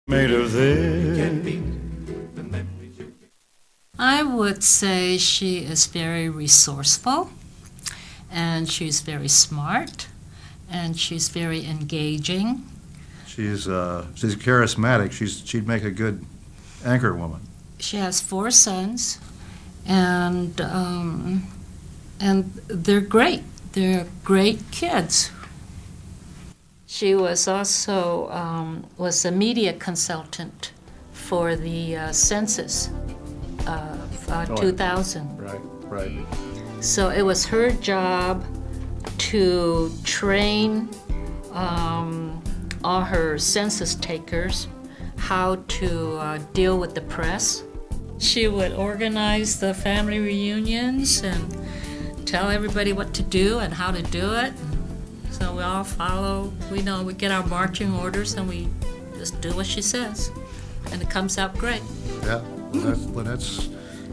Made of this. I would say she is very resourceful, and she's very smart, and she's very engaging. She's charismatic. She'd make a good anchor woman. She has 4 sons, and they're great. They're great kids. She was also was a media consultant for the census of 2000. Right. So it was her job to train all her census takers how to deal with the press. She would organize the family reunions and tell everybody what to do and how to do it. So we all follow, we get our marching orders and we just do what she says. And it comes out great. Yeah, Lynette's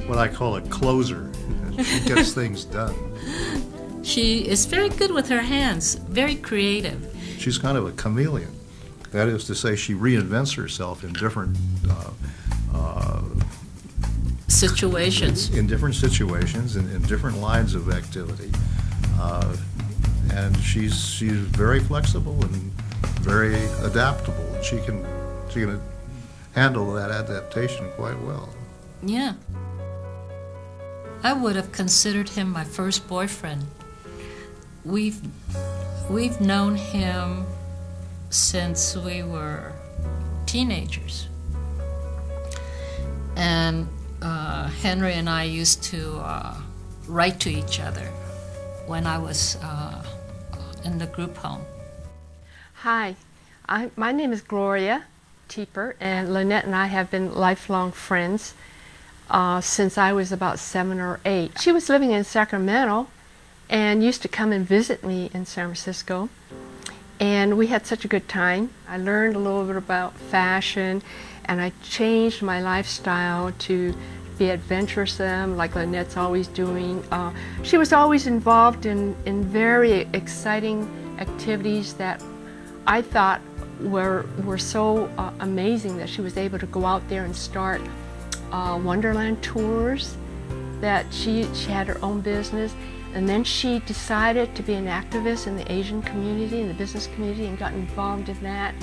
what I call a closer. She gets things done. She is very good with her hands, very creative. She's kind of a chameleon. That is to say, she reinvents herself in different Situations. in different situations, in different lines of activity. And she's very flexible and very adaptable. And she can handle that adaptation quite well. Yeah. I would have considered him my first boyfriend. We've known him since we were teenagers. And Henry and I used to write to each other when I was in the group home. Hi, my name is Gloria Teeper, and Lynette and I have been lifelong friends since I was about 7 or 8. She was living in Sacramento and used to come and visit me in San Francisco, and we had such a good time. I learned a little bit about fashion, and I changed my lifestyle to be adventuresome, like Lynette's always doing. She was always involved in very exciting activities that I thought were so amazing, that she was able to go out there and start Wonderland tours, that she had her own business, and then she decided to be an activist in the Asian community, in the business community, and got involved in that.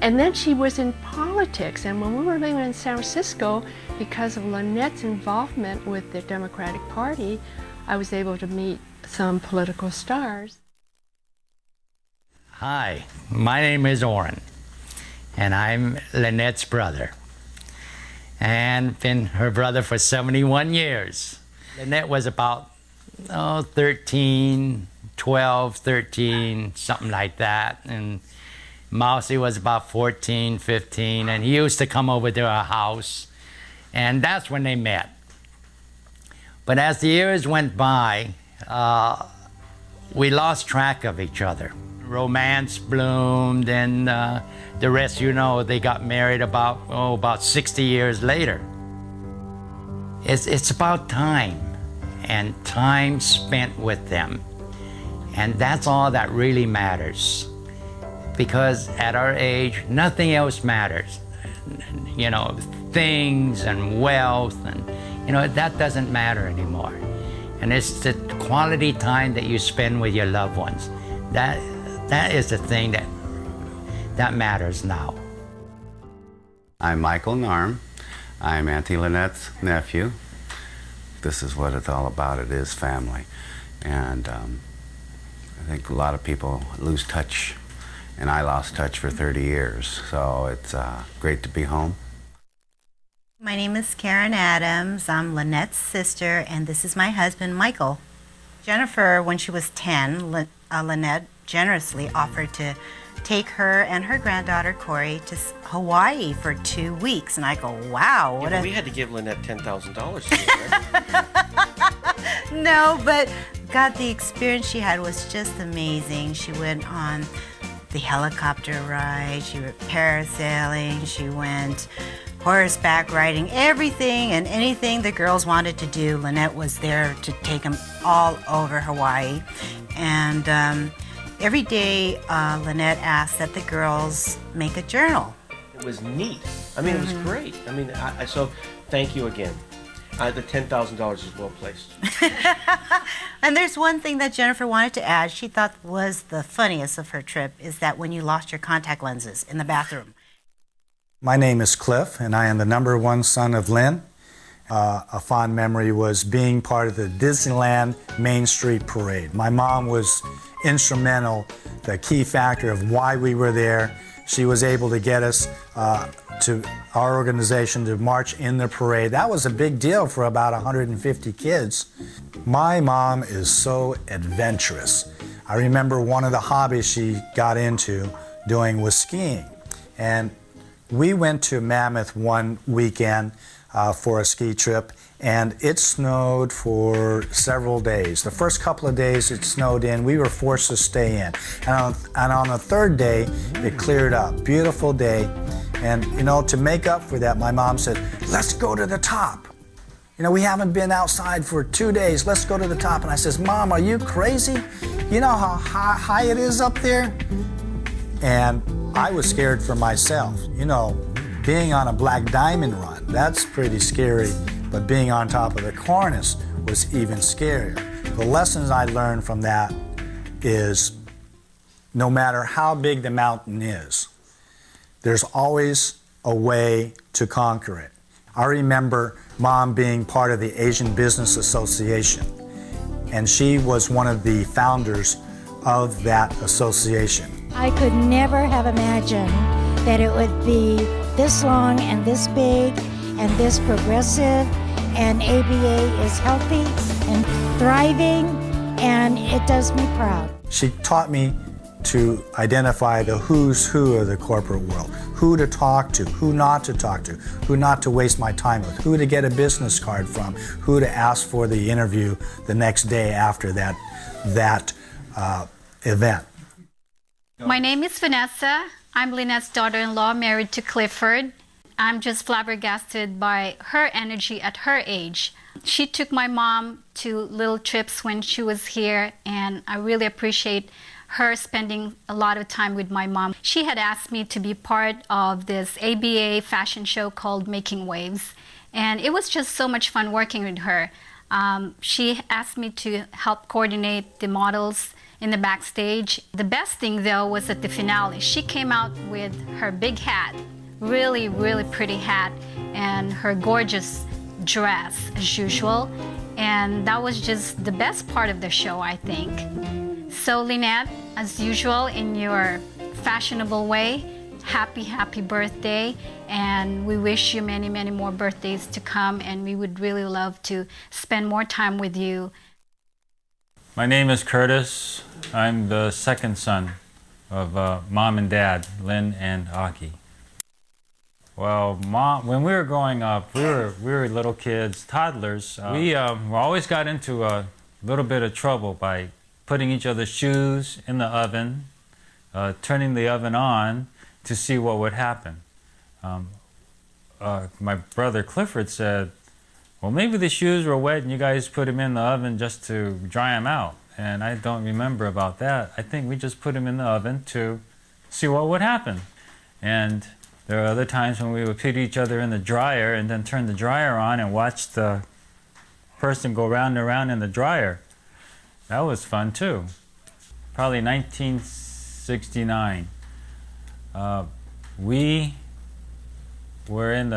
And then she was in politics, and when we were living in San Francisco, because of Lynette's involvement with the Democratic Party, I was able to meet some political stars. Hi, my name is Orrin, and I'm Lynette's brother, and been her brother for 71 years. Lynette was about 13, 12, 13, something like that, and Mousy was about 14, 15, and he used to come over to our house, and that's when they met. But as the years went by, we lost track of each other. Romance bloomed, and the rest, they got married about 60 years later. It's about time, and time spent with them, and that's all that really matters. Because at our age, nothing else matters. Things and wealth, and that doesn't matter anymore. And it's the quality time that you spend with your loved ones. That is the thing that matters now. I'm Michael Narm. I'm Auntie Lynette's nephew. This is what it's all about. It is family. And I think a lot of people lose touch, and I lost touch for 30 years. So it's great to be home. My name is Karen Adams. I'm Lynette's sister, and this is my husband, Michael. Jennifer, when she was 10, Lynette generously offered to take her and her granddaughter, Corey, to Hawaii for 2 weeks. And I go, wow. We had to give Lynette $10,000 to do, right? No, but God, the experience she had was just amazing. She went on the helicopter ride, she went parasailing, she went horseback riding, everything and anything the girls wanted to do. Lynette was there to take them all over Hawaii. And every day, Lynette asked that the girls make a journal. It was neat. I mean, it was great. I mean, so thank you again. The $10,000 is well placed. And there's one thing that Jennifer wanted to add. She thought was the funniest of her trip is that when you lost your contact lenses in the bathroom. My name is Cliff, and I am the #1 son of Lynn. A fond memory was being part of the Disneyland Main Street Parade. My mom was instrumental, the key factor of why we were there. She was able to get us to our organization to march in the parade. That was a big deal for about 150 kids. My mom is so adventurous. I remember one of the hobbies she got into doing was skiing. And we went to Mammoth one weekend for a ski trip, and it snowed for several days. The first couple of days it snowed in, we were forced to stay in. And on the third day, it cleared up. Beautiful day. And, you know, to make up for that, my mom said, let's go to the top. You know, we haven't been outside for 2 days. Let's go to the top. And I says, Mom, are you crazy? You know how high it is up there? And I was scared for myself. You know, being on a black diamond run, that's pretty scary. But being on top of the cornice was even scarier. The lessons I learned from that is no matter how big the mountain is, there's always a way to conquer it. I remember Mom being part of the Asian Business Association, and she was one of the founders of that association. I could never have imagined that it would be this long and this big and this progressive, and ABA is healthy and thriving, and it does me proud. She taught me to identify the who's who of the corporate world, who to talk to, who not to talk to, who not to waste my time with, who to get a business card from, who to ask for the interview the next day after that event. My name is Vanessa. I'm Lynette's daughter-in-law, married to Clifford. I'm just flabbergasted by her energy at her age. She took my mom to little trips when she was here, and I really appreciate her spending a lot of time with my mom. She had asked me to be part of this ABA fashion show called Making Waves, and it was just so much fun working with her. She asked me to help coordinate the models in the backstage. The best thing though was at the finale. She came out with her big hat, really, really pretty hat, and her gorgeous dress as usual. And that was just the best part of the show, I think. So Lynette, as usual, in your fashionable way, happy birthday, and we wish you many, many more birthdays to come, and we would really love to spend more time with you. My name is Curtis. I'm the second son of Mom and Dad, Lynn and Aki. Well, when we were growing up, we were little kids, toddlers. We always got into a little bit of trouble by putting each other's shoes in the oven, turning the oven on to see what would happen. My brother Clifford said, well, maybe the shoes were wet and you guys put them in the oven just to dry them out. And I don't remember about that. I think we just put them in the oven to see what would happen. And there are other times when we would put each other in the dryer and then turn the dryer on and watch the person go round and round in the dryer. That was fun too. Probably 1969. We were in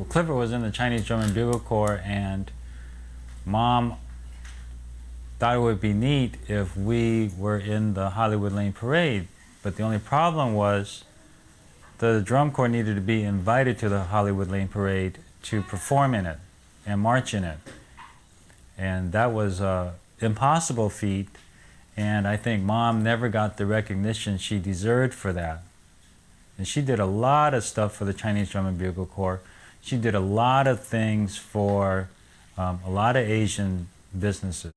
Clifford was in the Chinese German Bugle Corps, and Mom thought it would be neat if we were in the Hollywood Lane Parade. But the only problem was the drum corps needed to be invited to the Hollywood Lane Parade to perform in it and march in it. And that was an impossible feat, and I think Mom never got the recognition she deserved for that. And she did a lot of stuff for the Chinese Drum and Bugle Corps. She did a lot of things for a lot of Asian businesses.